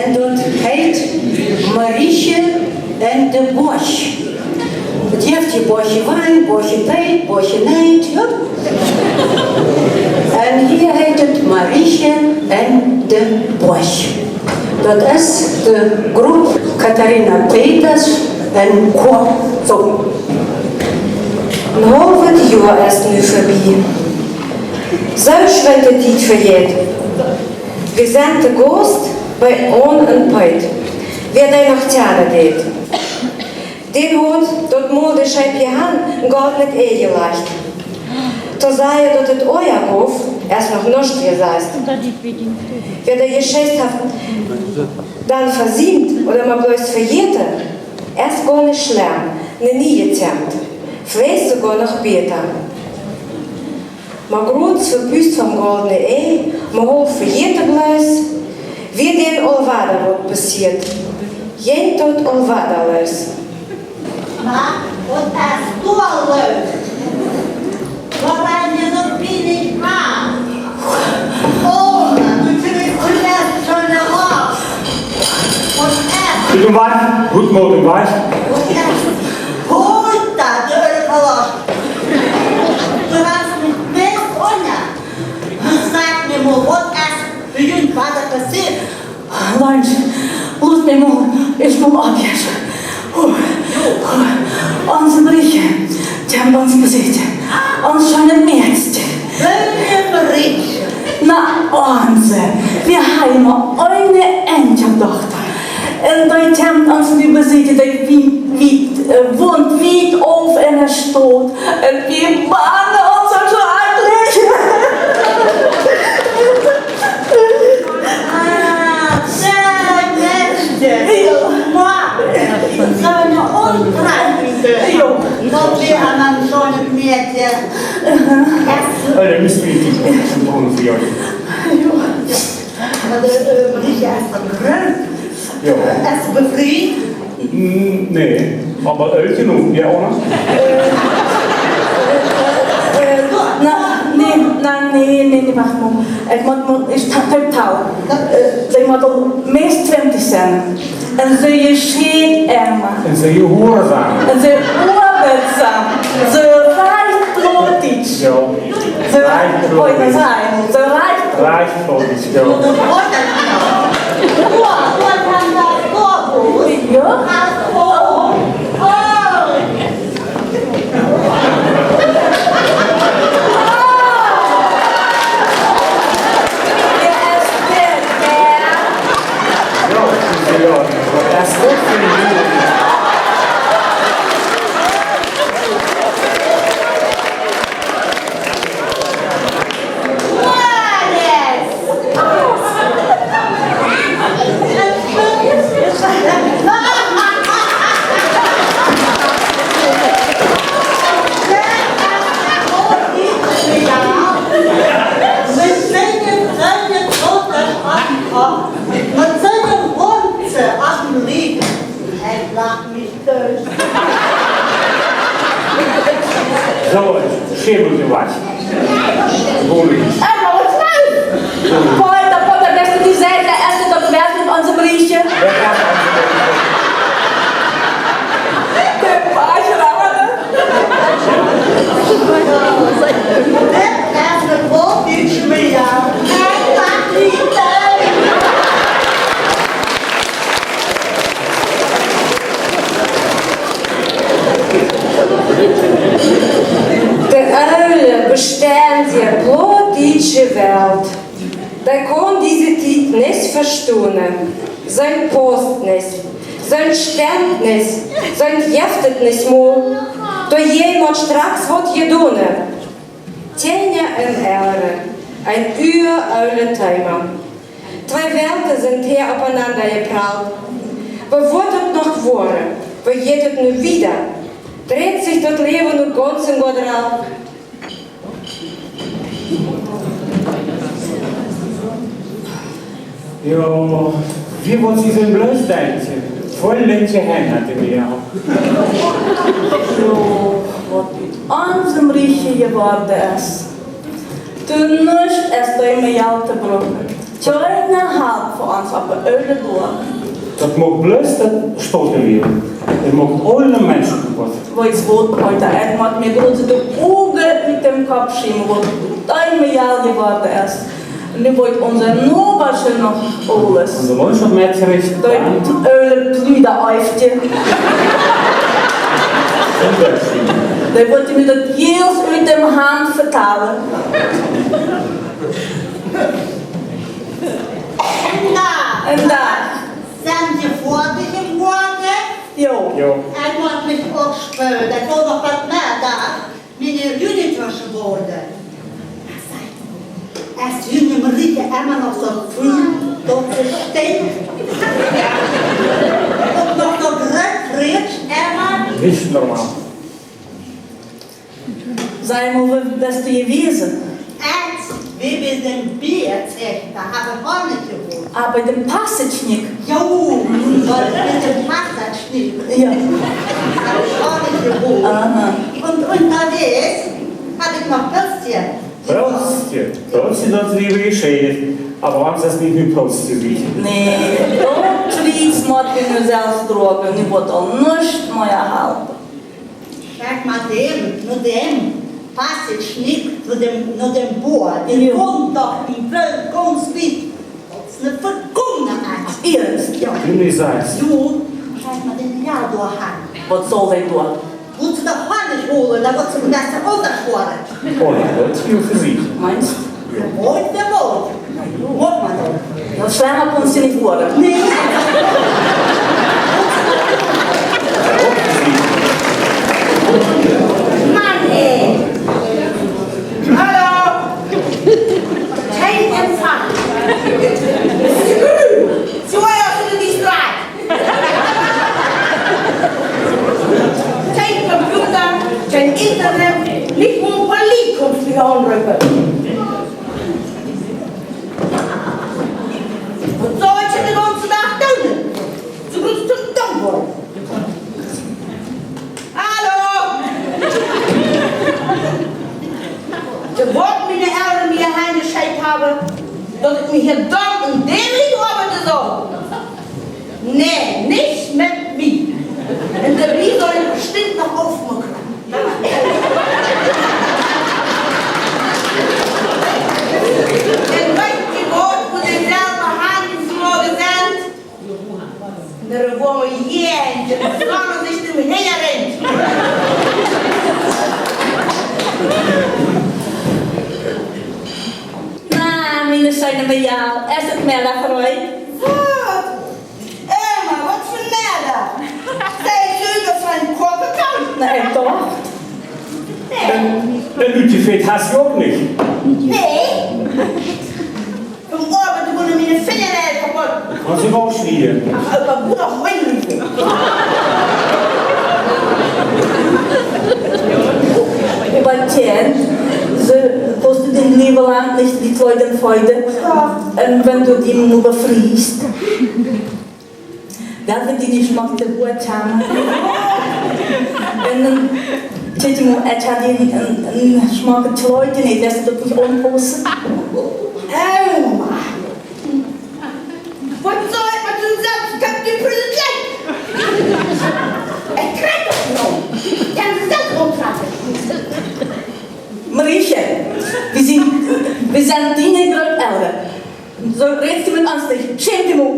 En dat heet Mriche en dee Boch. Het heeft je bochje wijn, bochje thee, bochje jeneht. Ja? En hier heet het Mriche en dee Boch. Dat is de groep Katharina Peters en kaum. Zo. Een half jaar is nu voorbij. Zo werd de tijd vergeet. We zijn te gast bij On en Piet, wie hij nog tjaren deed. Die had dat modescheipje aan gaat niet egelegd. Toen zei je dat het oorjakof erst nog nicht gesagt. Wer der Geschäft hat dann versiemt oder mal bloß verjährte, erst gar nicht schlimm, ne nie gezerrt. Vielleicht sogar noch besser. Maar groot verbust van goudene ei, maar half vergeten blijft, wie den al wader wordt passiert. Jij tot al wader is. Maar wat is du al leuk? Waarom je zo wenig maakt? Oh, du kriegst zuerst schon raus. Und erst. Guten Morgen, guten Morgen, was? Und erst. Holt da, du Ölverlust. Du hast mich best ohne. Du sagst mir mal, was ist, wie was da passiert? Lange, laat me maar, ik moet opjessen. Onze Mriche, die hebben ons bezeten. Ons van het meeste. Welke Mriche? Na, onze. Wir haben eine Enkeltochter. En die hebben ons nu bezeten, die woont weit auf in der Stadt. En wir bannen ons zo schrecklich. Zo'n onprijzende. Dat weer aan zo'n meertje. Dan müssen wir die zum Brunnen für euch. Maar de Mriche is vergrönt. Ja. Is ze bevriend? Nee, aber genoeg, ja auch noch? Nee, wacht maar. Ik sta totaal. Ze moet al meest 20 zijn. En ze je scheen emma. En ze je hoorzaam. En ze oorzaam. Ze rijdt Plautdietsch. Ja. Ze rijdt Plautdietsch. Ze rijdt Plautdietsch, ja. Wat kan dat voorbeeld? Ja? Zo, schimmel je was. En wat leuk! Mooi, dat wordt het beste die zei, als het op werkt met onze Mriche. De paasje raden. Dit is de Plautdietsche Welt. En wat niet De oude bestaande Plautdietsche Welt. Der kon diese Tijd nicht verstehen. Sein Post nicht, sein Stand nicht, sein Jeftet nicht mal. Da jemand straks wat gedaan. 10 jaar en älter, ein uroude Thema. Zwei Welten sind hier aufeinander geprallt. Was wird es noch geworden? Was geht es nun wieder? Dreht sich das Leben nur ganz in Gott drauf? Ja, wie wollen Sie denn bloß denken? Voll linke Hände hatte wir auch. So, wat met onze Mriche geworden is. Toen niet is hij met jou te brokken. Tjoine haud voor ons op de oude door. Dat mag bloos dat stoten weer. Dat mag alle mensen kapot. Wo ich wohnt heute, hat mir große Augen mit dem Kopf schieben, wo ein Jahr geworden ist. Und ich wollte unser Nohmeddach noch alles. Und so wollen schon mehr zurecht. Da Öl Plüder auf dir. Da wollte mir das Gels mit dem Hand vertalen. Und da. Sind die fertig im Garten? Jo. Ich muss mich auch spüren, da kommt noch was mehr da. Meine Junitasche wurde. Als junge Mriche immer noch so früh dort steht. Und noch so Rückfritsch immer. Nicht normal. Sei mal, bist du gewesen? Wie wir den Bier zechten, da habe ich auch nicht gewohnt. Aber den Passage nicht. Jo, mit dem Passage Ja. habe ich auch nicht gewohnt. Aha. Und unterwegs habe ich noch Würstchen. Würstchen, das liebe geschehen. Aber haben sie das nicht mit Würstchen riechen? Nee, dort triebst man nur selbst drogen. Ich wollte auch nichts mehr erhalten. Schau mal nur dem. Passage nicht zu dem Bohr. Den kommt doch im Welt ganz wie. Das ist eine Vergangenheit. Ernst? Ja. Du nicht sagst. Du, schau mal den Jahr durchhang. Was soll der tun? Willst du doch Honig holen, da wird zum besten runterschworden. Oh, das ist viel für sich. Meinst Der wollt. Wollt man doch. du? Das schlimmer kannst du nicht worden. Nee. Mann, ey. Hallo! Kein Empfang! So hast du dich frei! Kein Computer, kein Internet, nicht nur ein paar Liedkünstliche anrücken. Und so ist es den ganzen Tag tun. So gut zum dumm worden. Hallo! De woord met de elden die hij gescheit hebben, dat ik me hier dan en dämlich arbeiten soll. Nee, nicht mit wie. En de wie soll ich bestimmt noch aufmucken. En weet je woord voor dezelfde handelsvlogen zijn? De woorden jeent, de vlammen zich er heen rent. Meine Scheine bei jou. Ist es mehr Lacherei? Wat? Emma, wat voor Nohmeddach? Zij zullen van Kopenkan. Nee, toch? Ein Lütjefett hast du auch nicht. Nee. Vom Orbit wurden meine Fingernägel kaputt. Kannst du rausschmieren. Ach, aber gut auch Wendel. Übertient, sie kostet den Lieberland nicht die Freude. Und wenn du die nur befriest, dann wird die nicht noch der Ruhe haben. Und dann zit je moet een smaken Leute nicht, dass du das nicht umposten. Emma. Was soll ich mit dem Selbstköpfchen präsentieren? Ich krieg das noch. Dann selbst umtragen. Mriche, wir sind Dinge Grootelre. So redest du mit uns nicht. Schäm dich mal.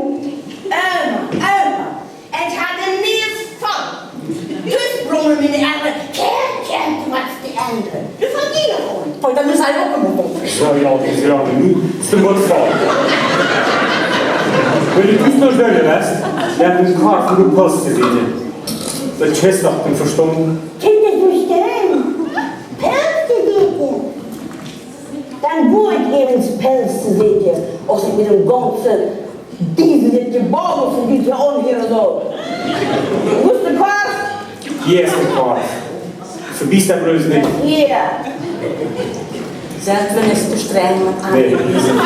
Emma. Ich hatte nie voll. Dus brommen met de andere. Kijk, wat de andere. De van die gewoon. Poi dan sai ook een motor. Zo, ja, dat is ja, nu is er wat van. Wenn du das noch schneller lässt, dann hat ein Kar für die Post gesehen. Das Chest hat den verstanden. Kijk het bestellen. Pelze zitten. Dan boer ik eens pelze zitten. Als ik met een ganse diesel het gebouw van die zo'n hier zo. Wo ist der Kar? Hier ist der Kar. Verbiss der bloß nicht. Hier. Sind wir nicht zu streng mit Nee. angewiesen.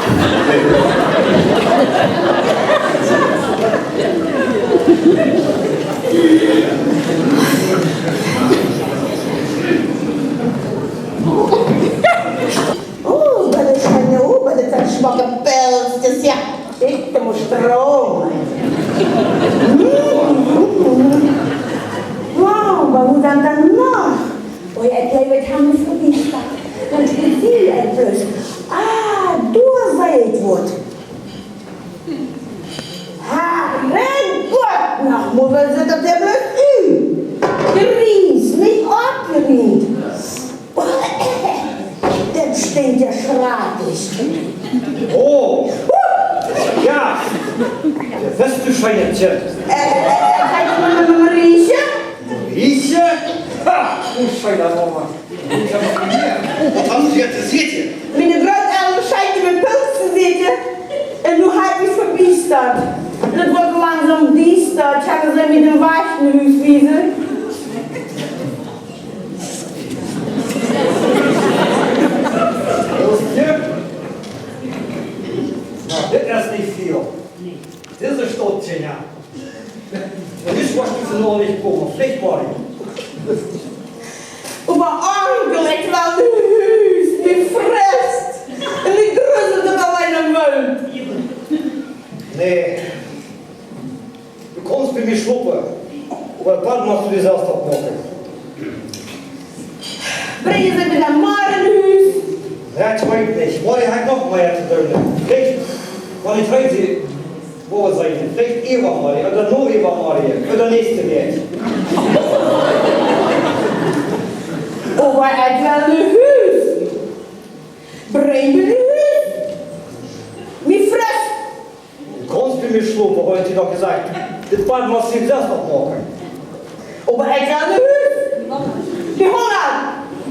Oh, dat is een schmakke pels. Dat is ja ik moet stromen. Wow, maar hoe dan nog? Oh ja, ik weet hem niet verbiest. Want ik zie het dus. Doorzeid wordt. Herregud, nog moeder zit op de blok u. Gries, niet opgeriet. Dat stinkt ja schratig. Oh, ja, de Westenscheintje. Kijk je met Mriche? Mriche? Ha, hoe schijnt dat allemaal? Wat haben Sie jetzt gesehen? Mijn grootelder schijnt met pils te zitten. En nu heb ik verbiest dat. En het wordt langzaam die stad. Gaan ze met een waschnuis wiezen. Dit is niet veel. Dit is een stotje, ja. En dus was die van niet komen, vlieg maar. Op mijn onkel, ik wel de huis, die frist. En die gruzzelt er alleen aan woont. Nee. Du kommst bei mir schluppen. Aber bald machst du dir selbst abmachen. Brengen ze me dan maar in huis. Dat weet ik niet. Morgen ga ik nog meer te doen. Kijk, want ik weet niet, wo we zijn. Vielleicht Eva Maria, oder nur Eva Maria, oder nächste Welt. Oh, maar ik wel de huis. Breng me de huis. Wie frist. Du kommst bei mir schluppen, habe ich dir doch gesagt. Das bald machst du dir selbst abmachen. Oh, maar ik wel de huis. Die Hunger.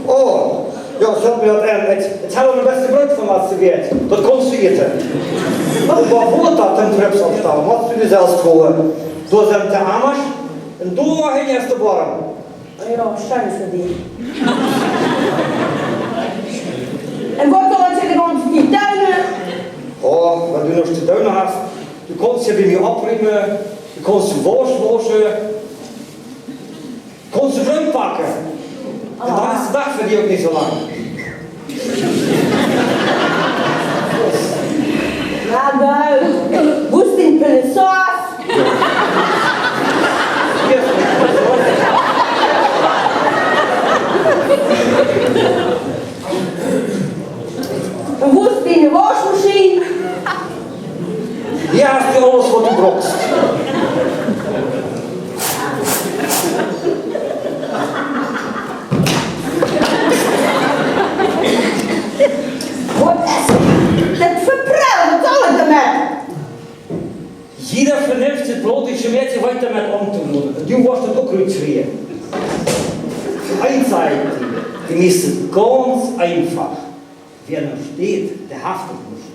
Oh, ja, sag mir das an. Jetzt haben wir das beste Brot von was du wird. Das kannst du eten. Aber wo das den Trips aufstehen, machst du dir selbst vor. Du sind der Amasch und du hängst du warm. Ja, schön für dich. En wat kan je dan die tuinen? Oh, wenn du noch die Döner hast, du kannst ja bei mir abbringen, du kannst du waschen, du kannst du Brot backen. Und dann ist der Tag für dich auch nicht so lang. Na geil. Wo ist die Pillesauce? Hier ist En wo ist die Waschmaschine? Hier hast du alles, was du brauchst. Wat is dat verprel? Wat zal ik ermee? Jeder vernünftige Plautdietsche Welt weiter damit umzugehen. Und du warst das auch Grootelre. Einseitig, genießt es ganz einfach. Wer noch steht, der haftet nicht.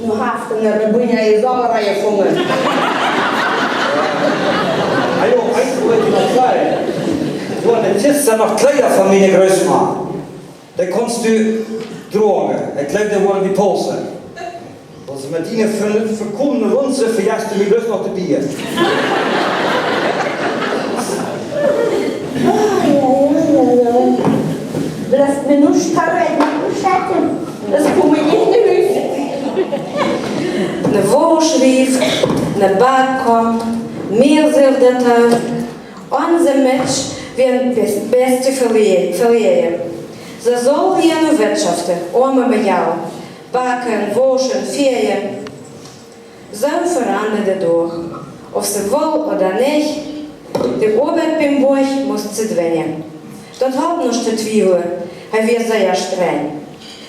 Nu haften er een bunja je zallerij gevonden. Hallo, eins wollte ich noch sagen. Du an der Tisch noch Kleider von mir größer machen. Da kannst du tragen. Die Kleider wollen die Pose. Also mit ihnen verkommenen Runze verjagst du mir bloß noch die Bier. Lass mir nur starren, nur schatten. Das komme ich nicht in die Hüse. Eine Vorschrift, eine Backkom, Mehlsilberdatei, onze Mensch werden das Beste verlieren. Sie soll ihre Wirtschaften, ohne Bejau, backen, waschen, feiern. So verandert durch. Ob sie will oder nicht, die Arbeit beim Buch muss sie dwingen. Das hat nicht zu Zwiebeln, er wird sehr streng.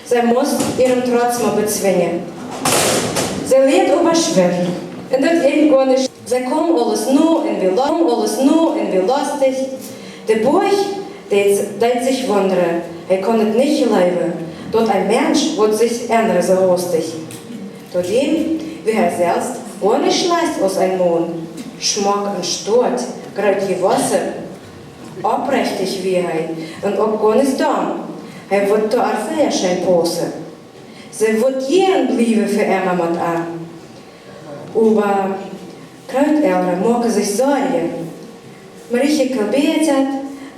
Sie muss ihren Trotz mal bezwingen. Sie leert überschwimmen. Und das irgendwo nicht. Sie kommen alles nur und wir lang, alles nur und wir lustig. Der Buch, der sich wundern, er kann es nicht leben. Dort ein Mensch wird sich ändern so lustig. Dort ihm, wie er selbst, ohne Schleiß aus einem Mond. Schmuck und Sturz, gerade die Wasser. Oprechtig wie er, und auch gar nicht dumm. Er wird da sehr schön Pose. Sie wird jeden bleiben für immer mit an. Aber Grootelre mag sich sorgen. Mriche gebetet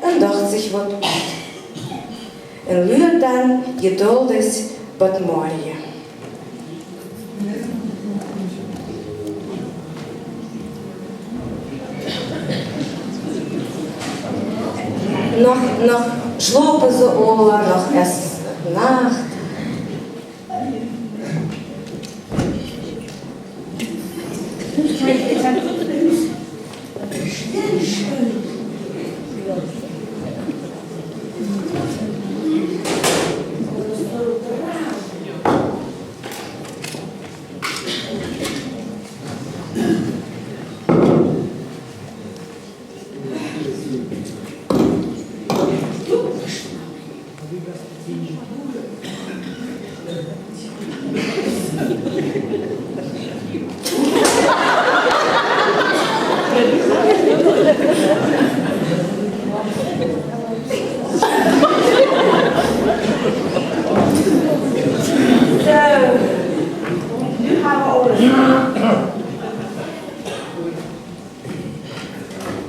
und dacht sich was gut. Und lügt dann geduldig wat morgen. Nog slopen ze al, nog is nacht.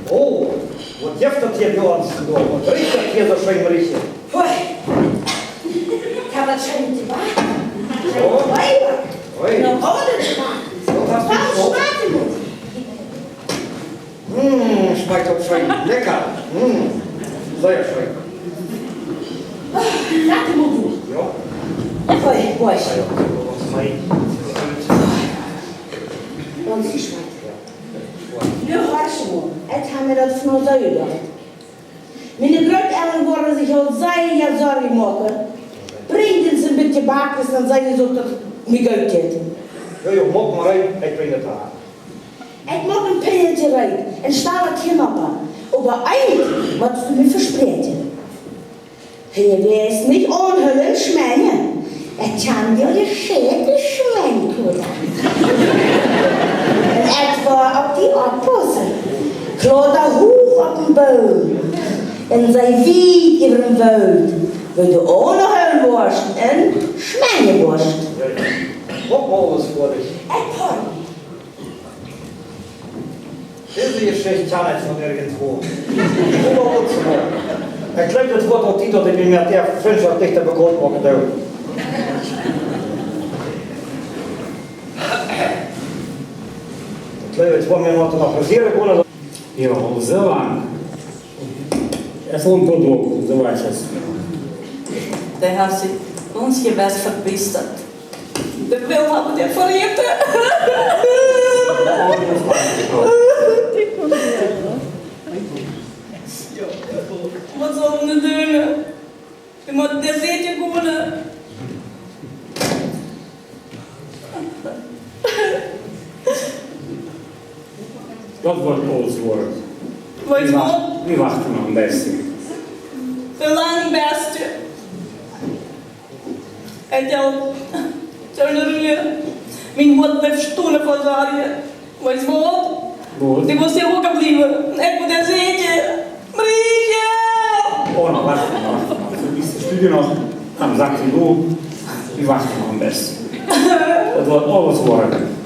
Oh, wat jeft dat hier bij ons gedaan? Wat riecht dat hier zo schön, Mriche? Hoi. Ik heb het schön te maken. Hoi. Nog goode te maken. Wat hast du Waarom so? smaakt het niet? Schmeckt auch schön. Lecker. Sehr schön. Laat hem op doen. Ja. Hoi, hoi. Ja. Ons is wat. Nu ga zo. Het gaan we dat van ons uitdacht. Mijn grootellen worden zich al zeer zorgen maken. Brengen ze een beetje bakers, dan zeggen ze ook dat ik uitkijk. Ja, joh, mok maar uit. Ik breng het aan. Ik mag een pilletje rijden en sta het hier op. Aber eigentlich wat du mir versprechen. Je wirst nicht onhullen schmengen. Het kan dir de schädel schmengen. En etwa op die oppassen. Kloder hoog op een boom. En zij wiet in een woud. Wil de onhullen worsten en schmengen worst. Mok mal was vor dich. Ik hoor. Deze Geschichte kann nicht von irgendwo. Ich glaube, das Wort auch Tiede, die mir der Freundschaft dichter bekannt machen darf. Ich glaube, jetzt wollen wir noch rasieren können. Ja, so lang. Es wohnt tot hoch, so weiß es. Der hat sich uns gewiss verbistert. Der will haben der Verliebte. Wat zullen we doen? Je moet de zetje goede. Dat wordt alles worden. Weet je wat? Wie wachten nog am besten? De lang beste. En dan zo'n ruur. Mijn woord blijft stoelen van Zarje. Weet je wat? Goed. Die was heel ook gebleven. Ik moet een zetje. Mriche! Oh, noch wachten noch. Du bist die Studie noch am Sack wie du. Wie wachten noch am besten? Das wird alles worden.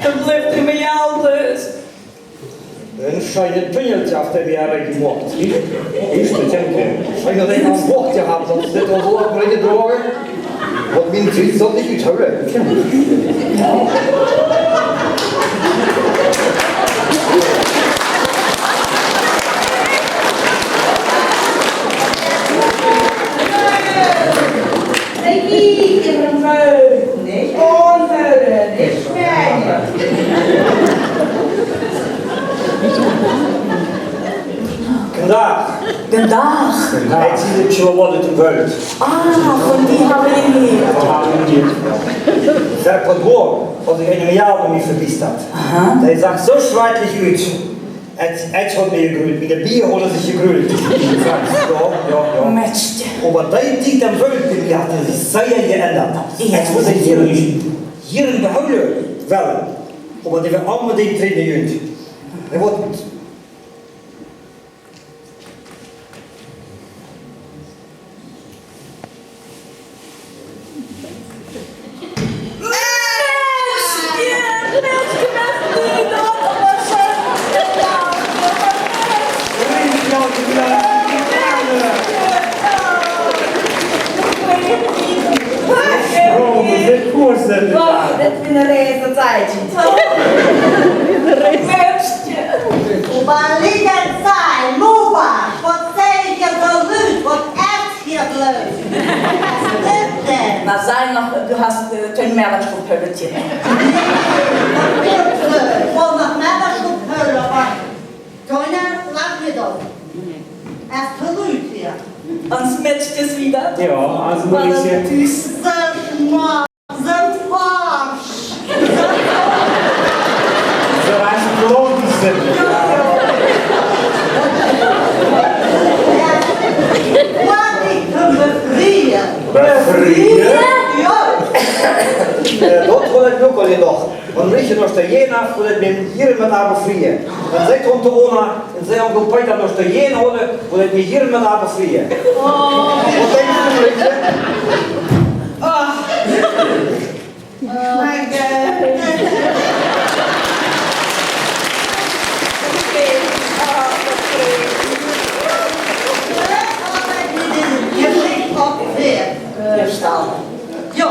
Dat blijft in mijn ouders. Een scheine Tunneltje auf der Wiehre gemacht. Ich denke. Wenn ihr den am Wort gehabt habt, sonst nicht so abbrechen tragen. Und mein Kind soll nicht getauert. Ik niet in een vuil, niet onvullen, niet schmengen. Vandaag. Vandaag. Hij ziet het schon wat de Welt. Von die haben wir gehört. Der Pador, als ich eine Milliarde mich verbiest hat. Der sagt so schweitlich ut. Het hat mir gegrüllt, mit der Bier hat sich gegrüllt. Ja. Metsje. Aber die Zeit am Welt, die hat sich sehr geändert. Jetzt muss ich hier behouden. Wel. Aber die werden allemaal die trainen uit. Er wordt Reitchen. Waar lieden zijn, Nohmeddach, wat zei je geluid, wat echt je geluid. Na, sei noch, du hast den Mehrwertstoff pöbeltiert. Wat nog net als op hullen, maar Toiner, laat je dat. Het geluid hier. Und Smetsch ist wieder. Ja, also Mriche. So weißt du, Plautdietsch. Befrieren? Dat wil ik ook al in dag. Want Mriche nog de jenacht wil ik me hier met haar bevrijen. En zij komt te wonen en zij ook bij dat nog de jen houden wil ik me hier met haar bevrijen. Wat denk je Mriche? My God. Jo,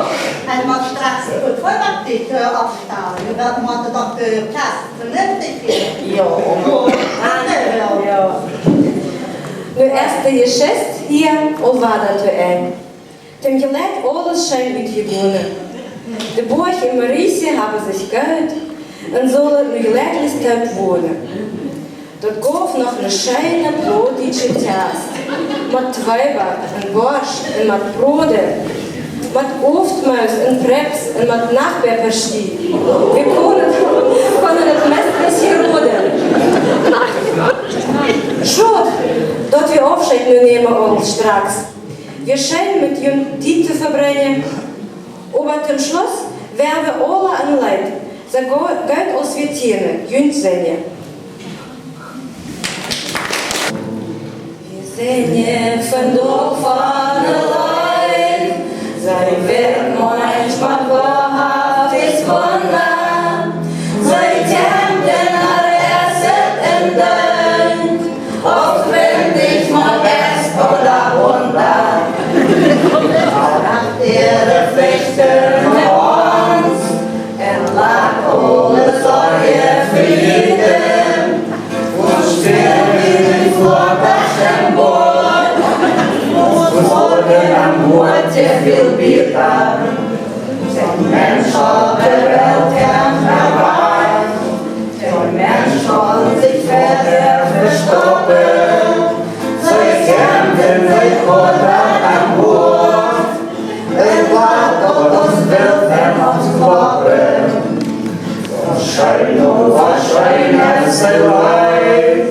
en mag straks goed voordat dit afstaan. Dat moet dan de kast vernünftig werden. Ja. Ja. Nu erste Geschäft hier, und war das ein. Dem Geleit alles scheint uitgewonnen. De Boch en Mriche hebben zich gehad en zullen nu geleidelijk wonen. Dat gaf nog een schijne Plautdietsche Tast, met Tweiber en Borsch en met Broden, met Oftmuis en Preps en met Nachbarperstie. Wir können het meest hier roden. Schot, dat we afscheid nu nemen ons straks. Wir scheinen mit ihrem Tiede zu verbrennen. Aber zum Schluss werden wir alle anleiten. So geht aus wie Tiere, jünd sehen. Wir sehen von dort allein, sei werden manchmal wahrhaftig wundern, sei den erset in Dank, oft wenn dich mal erst oder wundern. Ihre Pflichten uns, entlag ohne Sorge Frieden, und stürmen vor das Bord, und folgen am Mut der Vielbieter, den Mensch auf der Welt gern herbei, der Mensch soll sich verstoppen, sie kämpfen sich oder am Bord. Wahrscheinlich sei weit,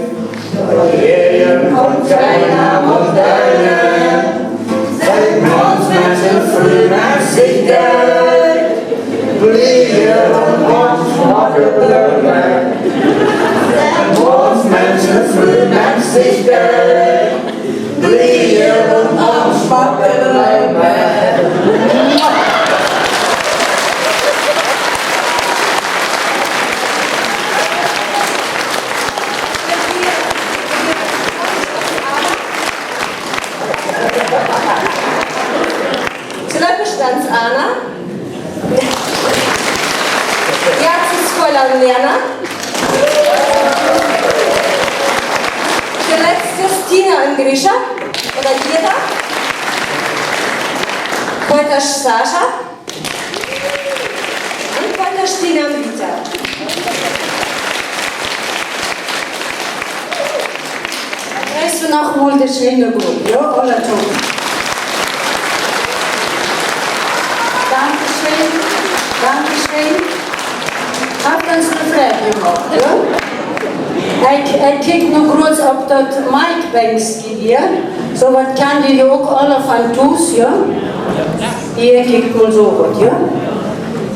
doch jedem kommt keiner Modelle. Seit uns Menschen früh nach sich Geld, blieben uns schwache Blumen. Seit uns Menschen früh nach sich Geld, blieben uns schwache Blumen. Anna. Jetzt ist Fräulein Lina. Der letzte ist Tina Mriche oder Tiede. Heute ist Sascha. Und heute ist Tina Mriche. Weißt du noch mal die schöne Gruppe, ja? Oder toop? Dankeschön. Habt uns gefragt gemacht, ja? Ich kiek noch kurz, ob das Mike-Banks gibt, so was kann die auch alle von Tus, ja? Hier kickt mal so was, ja?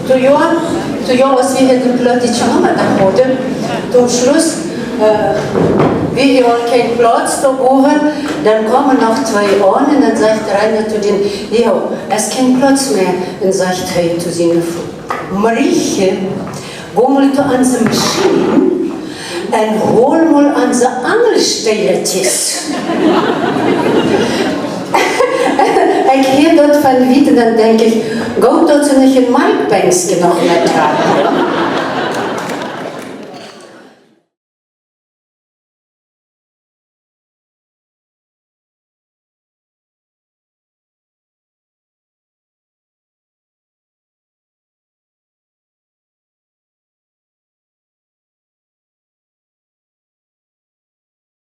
Zu Jahr, was wir hier in Plautdietsche Nohmeddach hatten, zum Schluss, wie hier kein Platz da oben, dann kommen noch zwei an und dann sagt der eine zu denen, ja, es ist kein Platz mehr. Und sagt er zu seiner Frau, Mriche, geh mal zu unserer Maschine und hol mal unsere Angelstelletis. Ich höre dort von wieder, dann denke ich, Gott hat sie nicht in Mike Banks noch nicht haben.